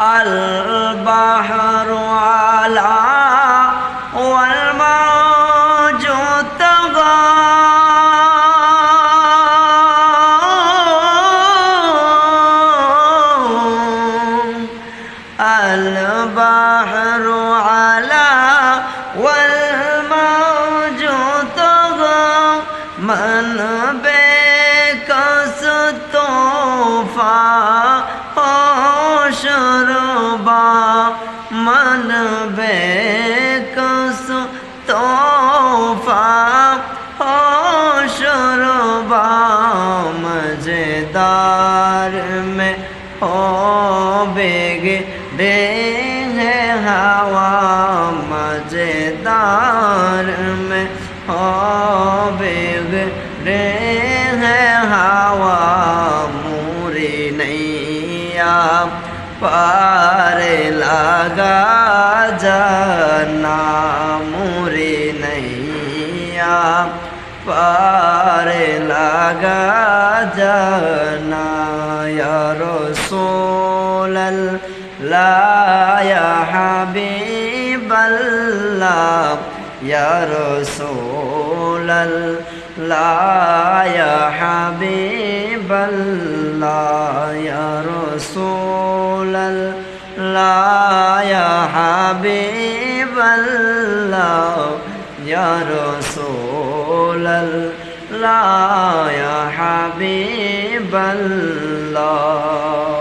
البحر على والموج طغى البحر على والموج طغى من बेकस तोहफा शरबा मन बेकस तोहफा शरबा मजेदार में हो बेगे दे है हवा मजेदार में हो बेगे दे है हवा मूरी नैया पार लगा जाना मूरी नैया पार लगा जाना या रसूल अल्लाह या हबीब अल्लाह या रसूल अल्लाह या हबीब अल्लाह या रसूल अल्लाह या हबीब अल्लाह या रसूल अल्लाह या हबीब अल्लाह।